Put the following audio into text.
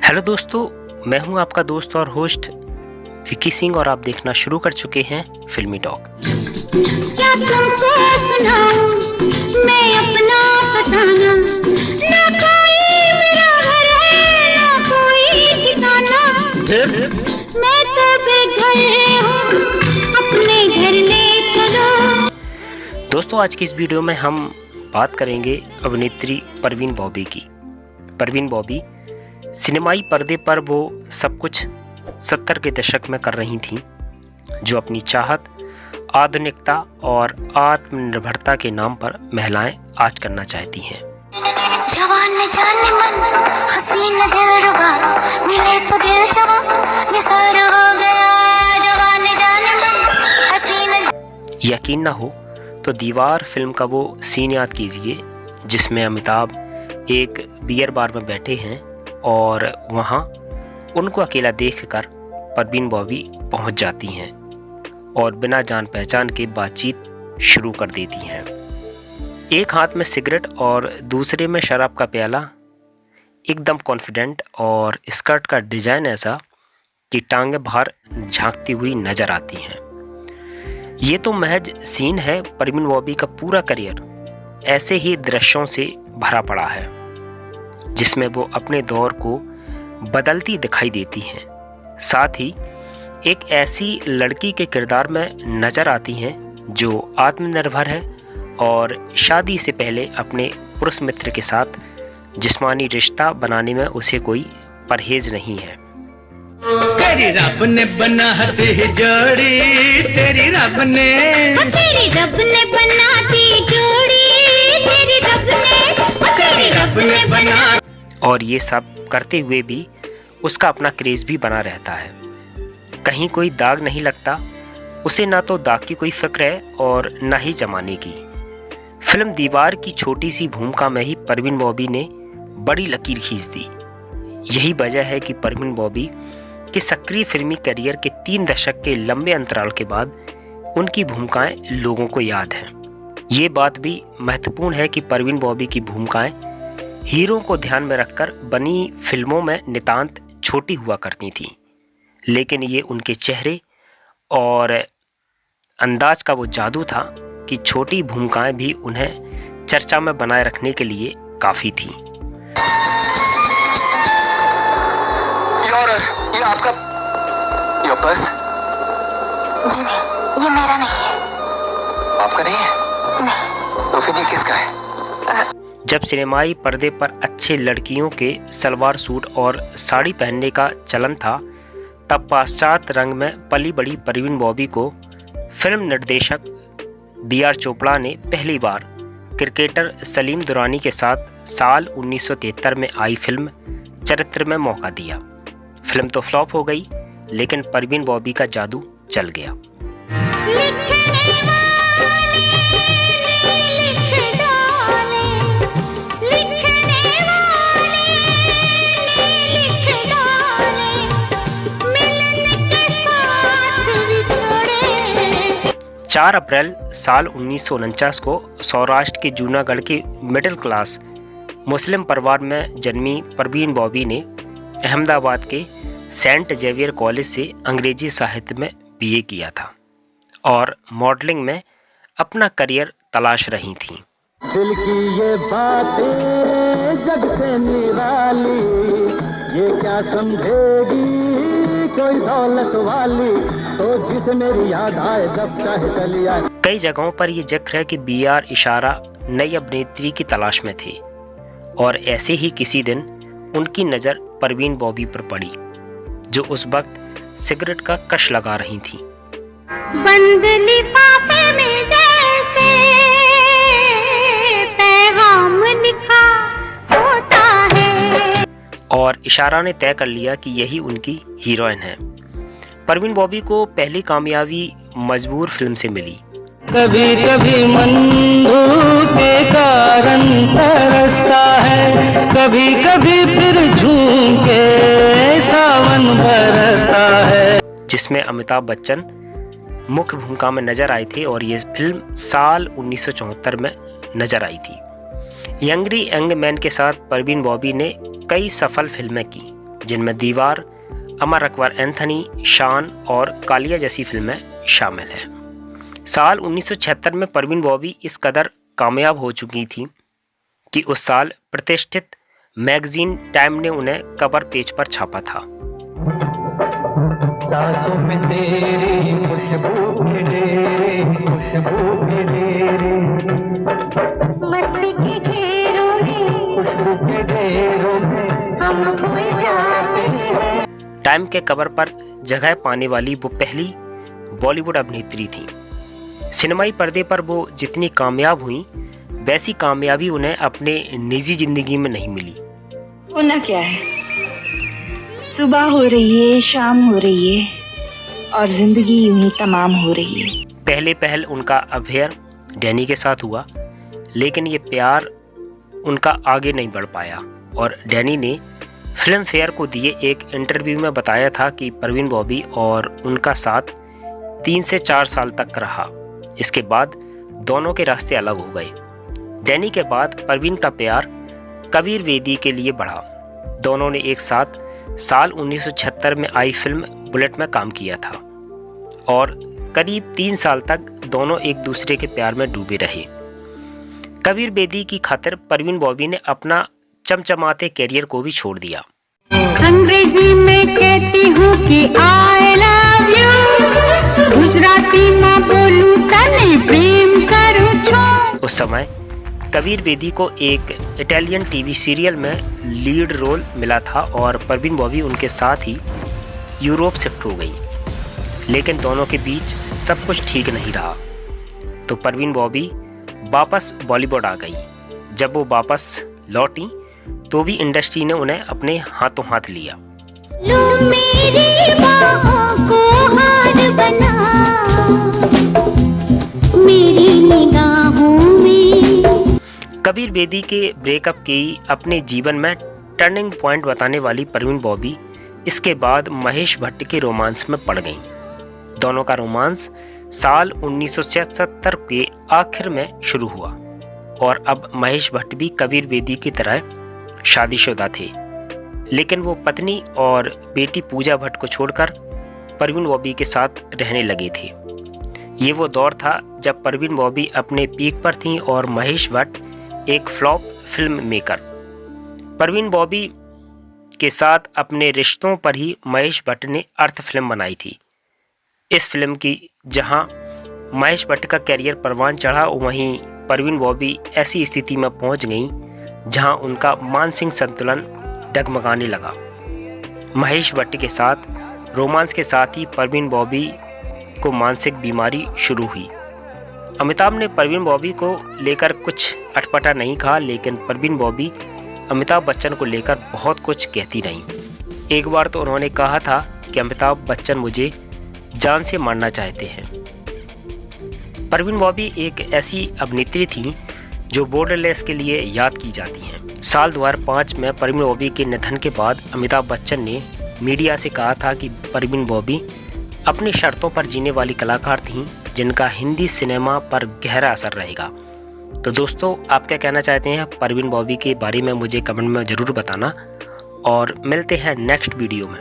Hello दोस्तों, मैं हूं आपका दोस्त और होस्ट विकी सिंह और आप देखना शुरू कर चुके हैं फिल्मी टॉक। क्या तुमको सुनाऊं मैं अपना फसाना, ना कोई मेरा घर है ना कोई ठिकाना, मैं तो बेघर हूँ अपने घर ले चलो। दोस्तों, आज की इस वीडियो में हम बात करेंगे अभिनेत्री परवीन बॉबी की। परवीन बॉबी सिनेमाई पर्दे पर वो सब कुछ 70 के दशक में कर रही थीं, जो अपनी चाहत, आधुनिकता और आत्मनिर्भरता के नाम पर महिलाएं आज करना चाहती हैं। जवान जाने मन हसीन दिलरुबा मिले तो दिल जवा निसार हो गया। जवान जाने मन हसीन। यकीन ना हो तो दीवार फिल्म का वो सीन याद कीजिए जिसमें अमिताभ एक बियर बार में बैठे हैं और वहाँ उनको अकेला देखकर परवीन बॉबी पहुँच जाती हैं और बिना जान पहचान के बातचीत शुरू कर देती हैं। एक हाथ में सिगरेट और दूसरे में शराब का प्याला, एकदम कॉन्फिडेंट, और स्कर्ट का डिज़ाइन ऐसा कि टांगें बाहर झांकती हुई नजर आती हैं। ये तो महज सीन है, परवीन बॉबी का पूरा करियर ऐसे ही दृश्यों से भरा पड़ा है जिसमें वो अपने दौर को बदलती दिखाई देती हैं। साथ ही एक ऐसी लड़की के किरदार में नज़र आती हैं जो आत्मनिर्भर है और शादी से पहले अपने पुरुष मित्र के साथ जिस्मानी रिश्ता बनाने में उसे कोई परहेज नहीं है। तेरी रब ने बना दी जोड़ी, तेरी रब ने बना दी जोड़ी, तेरी रब ने बना। और ये सब करते हुए भी उसका अपना क्रेज भी बना रहता है। कहीं कोई दाग नहीं लगता उसे, ना तो दाग की कोई फिक्र है और ना ही जमाने की। फिल्म दीवार की छोटी सी भूमिका में ही परवीन बॉबी ने बड़ी लकीर खींच दी। यही वजह है कि परवीन बॉबी के सक्रिय फिल्मी करियर के 3 दशक के लंबे अंतराल के बाद उनकी भूमिकाएं लोगों को याद हैं। ये बात भी महत्वपूर्ण है कि परवीन बॉबी की भूमिकाएं हीरो को ध्यान में रखकर बनी फिल्मों में नितांत छोटी हुआ करती थीं, लेकिन ये उनके चेहरे और अंदाज का वो जादू था कि छोटी भूमिकाएं भी उन्हें चर्चा में बनाए रखने के लिए काफ़ी थीं। ये आपका ये पर्स? जी नहीं, ये मेरा नहीं है। आपका नहीं है? नहीं। तो फिर ये किसका है? जब सिनेमाई पर्दे पर अच्छे लड़कियों के सलवार सूट और साड़ी पहनने का चलन था, तब पाश्चात्य रंग में पली बड़ी परवीन बॉबी को फिल्म निर्देशक B.R. चोपड़ा ने पहली बार क्रिकेटर सलीम दुरानी के साथ साल 1973 में आई फिल्म चरित्र में मौका दिया। फिल्म तो फ्लॉप हो गई, लेकिन परवीन बॉबी का जादू चल गया। चार अप्रैल साल 1949 को सौराष्ट्र के जूनागढ़ के मिडिल क्लास मुस्लिम परिवार में जन्मी परवीन बॉबी ने अहमदाबाद के सेंट जेवियर कॉलेज से अंग्रेजी साहित्य में BA किया था और मॉडलिंग में अपना करियर तलाश रही थीं। दिल की ये बातें जग से निराली, ये क्या समझेगी कोई दौलत वाली, तो जिसे मेरी याद आए जब चाहे चली आए। कई जगहों पर यह जिक्र है कि B.R. इशारा नई अभिनेत्री की तलाश में थे और ऐसे ही किसी दिन उनकी नज़र परवीन बॉबी पर पड़ी, जो उस वक्त सिगरेट का कश लगा रही थी। बंद लिफाफे में जैसे पैगाम लिखा होता है। और इशारा ने तय कर लिया कि यही उनकी हीरोइन है। परवीन बॉबी को पहली कामयाबी मजबूर फिल्म से मिली। कभी कभी मन धूप के कारण तरसता है, कभी कभी फिर झूम के सावन बरसता है, जिसमें अमिताभ बच्चन मुख्य भूमिका में नजर आए थे और ये फिल्म साल 1974 में नजर आई थी। यंगरी यंग मैन के साथ परवीन बॉबी ने कई सफल फिल्में की, जिनमें दीवार, अमर अकबर एंथनी, शान और कालिया जैसी फिल्में शामिल हैं। साल 1976 में परवीन बॉबी इस कदर कामयाब हो चुकी थी कि उस साल प्रतिष्ठित मैगजीन टाइम ने उन्हें कवर पेज पर छापा था। सांसों में तेरी खुशबू के डेरे, खुशबू के डेरे, मस्ती के घेरों में, खुशबू के ढेरों में हम भूल जाते हैं। टाइम के कवर पर जगह पाने वाली वो पहली बॉलीवुड अभिनेत्री थी। सिनेमाई पर्दे पर वो जितनी कामयाब हुई, वैसी कामयाबी उन्हें अपने निजी जिंदगी में नहीं मिली। होना क्या है, सुबह हो रही है, शाम हो रही है और जिंदगी यूं ही तमाम हो रही है। पहले पहल उनका अफेयर डैनी के साथ हुआ, लेकिन ये प्यार उनका आगे नहीं बढ़ पाया और डैनी ने फिल्म फेयर को दिए एक इंटरव्यू में बताया था कि परवीन बॉबी और उनका साथ 3 से 4 साल तक रहा। इसके बाद दोनों के रास्ते अलग हो गए। डैनी के बाद परवीन का प्यार कबीर बेदी के लिए बढ़ा। दोनों ने एक साथ साल 1976 में आई फिल्म बुलेट में काम किया था और करीब 3 साल तक दोनों एक दूसरे के प्यार में डूबे रहे। कबीर बेदी की खातिर परवीन बॉबी ने अपना चमचमाते कैरियर को भी छोड़ दिया। अंग्रेजी में कहती हूँ कि आई लव यू, गुजराती में बोलूं तने प्रेम करूं छो। उस समय कबीर बेदी को एक इटालियन टीवी सीरियल में लीड रोल मिला था और परवीन बॉबी उनके साथ ही यूरोप शिफ्ट हो गई, लेकिन दोनों के बीच सब कुछ ठीक नहीं रहा, तो परवीन बॉबी वापस बॉलीवुड आ गई। जब वो वापस लौटी तो भी इंडस्ट्री ने उन्हें अपने हाथों हाथ लिया। लो मेरी बाहों को हार बना, मेरी निगाहों में। कबीर बेदी के ब्रेकअप की अपने जीवन में टर्निंग पॉइंट बताने वाली परवीन बॉबी इसके बाद महेश भट्ट के रोमांस में पड़ गईं। दोनों का रोमांस साल 1976 के आखिर में शुरू हुआ और अब महेश भट्ट भी कबीर बेदी की तरह शादीशुदा थे, लेकिन वो पत्नी और बेटी पूजा भट्ट को छोड़कर परवीन बॉबी के साथ रहने लगे थे। ये वो दौर था जब परवीन बॉबी अपने पीक पर थीं और महेश भट्ट एक flop film maker. Parveen Bobby के साथ अपने रिश्तों पर ही महेश भट्ट ने अर्थ फिल्म बनाई थी। इस फिल्म की जहां महेश भट्ट का कैरियर परवान चढ़ा, वहीं परवीन बॉबी ऐसी स्थिति में पहुंच गईं जहां उनका मानसिक संतुलन डगमगाने लगा। महेश भट्ट के साथ रोमांस के साथ ही परवीन बॉबी को मानसिक बीमारी शुरू हुई। अमिताभ ने परवीन बॉबी को लेकर कुछ अटपटा नहीं कहा, लेकिन परवीन बॉबी अमिताभ बच्चन को लेकर बहुत कुछ कहती रहीं। एक बार तो उन्होंने कहा था कि अमिताभ बच्चन मुझे जान से मारना चाहते हैं। परवीन बॉबी एक ऐसी अभिनेत्री थी जो बॉर्डरलेस के लिए याद की जाती हैं। साल 2005 में परवीन बॉबी के निधन के बाद अमिताभ बच्चन ने मीडिया से कहा था कि परवीन बॉबी अपनी शर्तों पर जीने वाली कलाकार थीं, जिनका हिंदी सिनेमा पर गहरा असर रहेगा। तो दोस्तों, आप क्या कहना चाहते हैं परवीन बॉबी के बारे में मुझे कमेंट में ज़रूर बताना और मिलते हैं नेक्स्ट वीडियो में।